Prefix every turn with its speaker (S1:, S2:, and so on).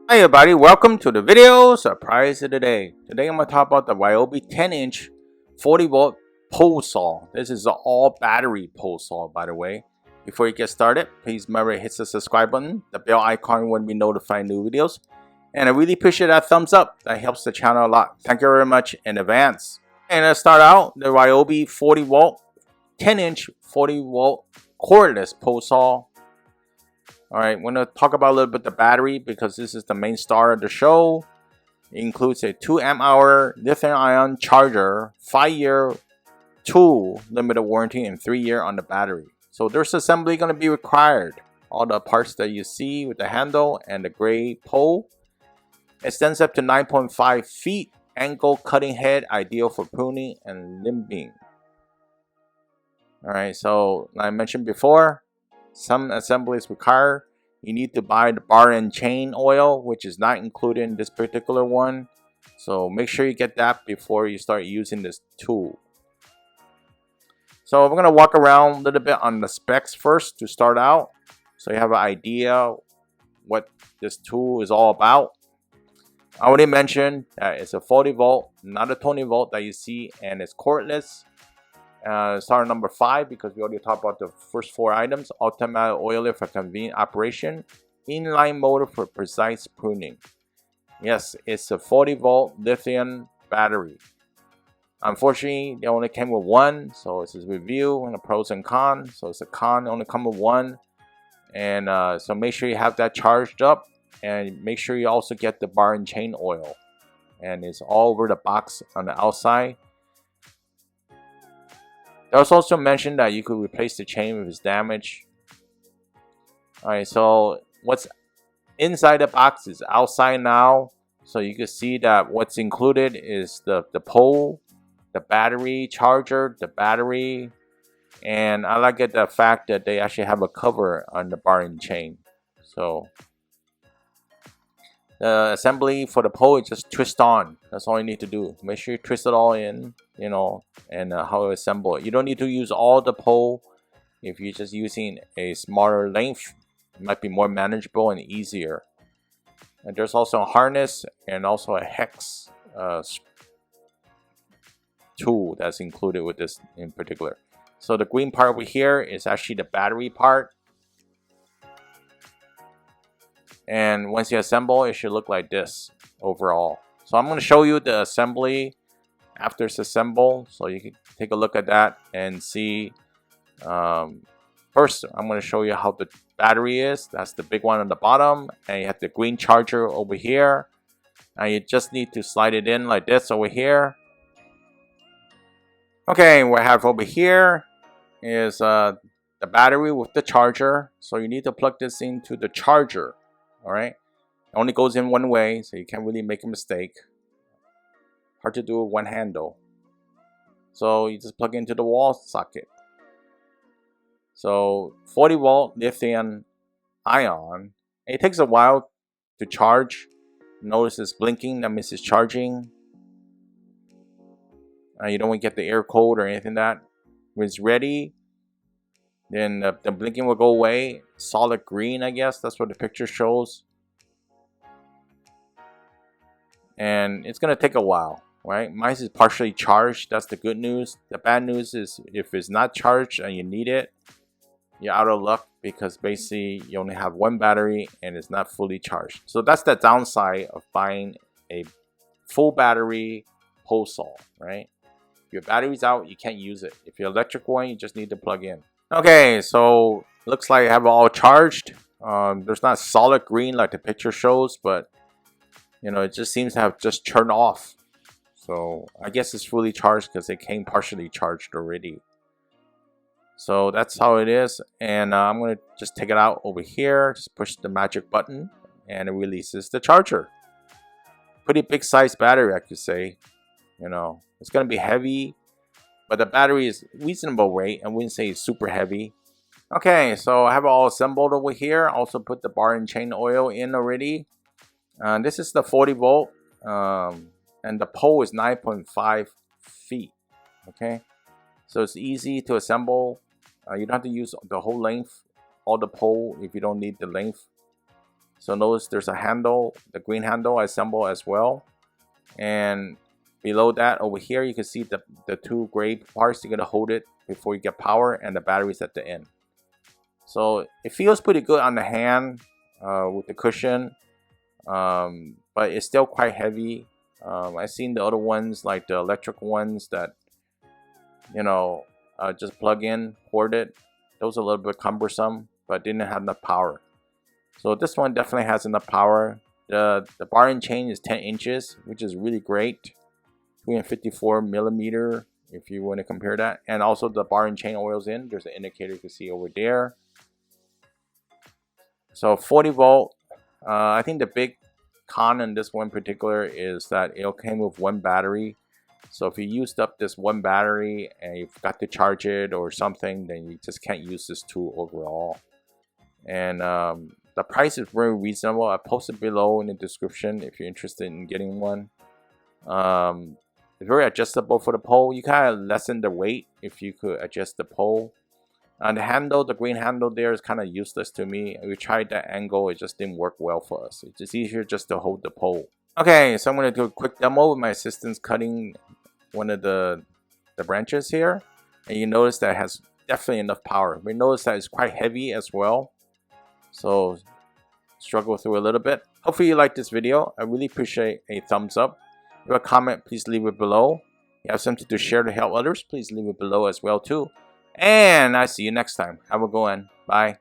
S1: Hi everybody, welcome to the video surprise of the day. Today I'm going to talk about the Ryobi 10-inch 40-volt pole saw. This is an all battery pole saw, by the way. Before you get started, please remember to hit the subscribe button, the bell icon when we notify new videos. And I really appreciate that thumbs up. That helps the channel a lot. Thank you very much in advance. And let's start out the Ryobi 40-volt 10-inch 40-volt cordless pole saw. Alright, we're going to talk about a little bit the battery because this is the main star of the show. It includes a 2 amp hour lithium-ion charger, 5-year tool limited warranty, and 3-year on the battery. So there's assembly going to be required. All the parts that you see with the handle and the gray pole. Extends up to 9.5 feet. Angle cutting head, ideal for pruning and limbing. Alright, so like I mentioned before, some assemblies require you need to buy the bar and chain oil, which is not included in this particular one. So make sure you get that before you start using this tool. So we're going to walk around a little bit on the specs first to start out, so you have an idea what this tool is all about. I already mentioned that it's a 40 volt, not a 20 volt that you see, and it's cordless. Star number 5, because we already talked about the first 4 items. Automatic oiler for convenient operation. Inline motor for precise pruning. Yes, it's a 40 volt lithium battery. Unfortunately, they only came with one, so it's a review and the pros and cons. So it's a con, only come with one. And so make sure you have that charged up, and make sure you also get the bar and chain oil. And it's all over the box on the outside. There was also mentioned that you could replace the chain if it's damaged. Alright, so what's inside the box is outside now. So you can see that what's included is the pole, the battery charger, the battery. And I like it the fact that they actually have a cover on the bar and chain. So the assembly for the pole is just twist on. That's all you need to do. Make sure you twist it all in, you know, and how to assemble it. You don't need to use all the pole. If you're just using a smaller length, it might be more manageable and easier. And there's also a harness and also a hex tool that's included with this in particular. So the green part over here is actually the battery part. And once you assemble, it should look like this overall. So I'm going to show you the assembly after it's assembled, so you can take a look at that and see. First, I'm going to show you how the battery is. That's the big one on the bottom, and you have the green charger over here. And you just need to slide it in like this over here. Okay, what I have over here is the battery with the charger. So you need to plug this into the charger. Alright, it only goes in one way, so you can't really make a mistake. Hard to do with one handle. So you just plug into the wall socket. So 40 volt lithium ion. It takes a while to charge. Notice it's blinking, that means it's charging. You don't want to get the air cold or anything like that. When it's ready, then the blinking will go away. Solid green, I guess. That's what the picture shows. And it's going to take a while, right? Mine is partially charged. That's the good news. The bad news is if it's not charged and you need it, you're out of luck, because basically you only have one battery and it's not fully charged. So that's the downside of buying a full battery pole saw, right? If your battery's out, you can't use it. If you're electric one, you just need to plug in. Okay, so looks like I have it all charged. There's not solid green like the picture shows, but you know, it just seems to have just turned off. So I guess it's fully charged because it came partially charged already. So that's how it is. And I'm going to just take it out over here. Just push the magic button and it releases the charger. Pretty big size battery, I could say. You know, it's going to be heavy, but the battery is reasonable weight. I wouldn't say it's super heavy. Okay, so I have it all assembled over here. Also put the bar and chain oil in already. This is the 40 volt. And the pole is 9.5 feet. Okay, so it's easy to assemble. You don't have to use the whole length, all the pole, if you don't need the length. So notice there's a handle, the green handle I assemble as well. And below that over here, you can see the two gray parts. You're gonna hold it before you get power, and the battery's at the end. So it feels pretty good on the hand with the cushion, but it's still quite heavy. I've seen the other ones, like the electric ones that, you know, just plug in, port it. Those are a little bit cumbersome, but didn't have enough power. So this one definitely has enough power. The bar and chain is 10 inches, which is really great. 254 millimeter, if you want to compare that. And also the bar and chain oils in. There's an indicator you can see over there. So 40 volt. I think the big con in this one in particular is that it came with one battery. So if you used up this one battery and you forgot to charge it or something, then you just can't use this tool overall. And the price is very reasonable. I posted below in the description if you're interested in getting one. It's very adjustable for the pole. You kind of lessen the weight if you could adjust the pole. And the handle, the green handle there is kind of useless to me. We tried that angle, it just didn't work well for us. It's just easier just to hold the pole. Okay, so I'm going to do a quick demo with my assistant's cutting one of the branches here. And you notice that it has definitely enough power. We notice that it's quite heavy as well. So struggle through a little bit. Hopefully you like this video. I really appreciate a thumbs up. If you have a comment, please leave it below. If you have something to share to help others, please leave it below as well too. And I see you next time. Have a good one. Bye.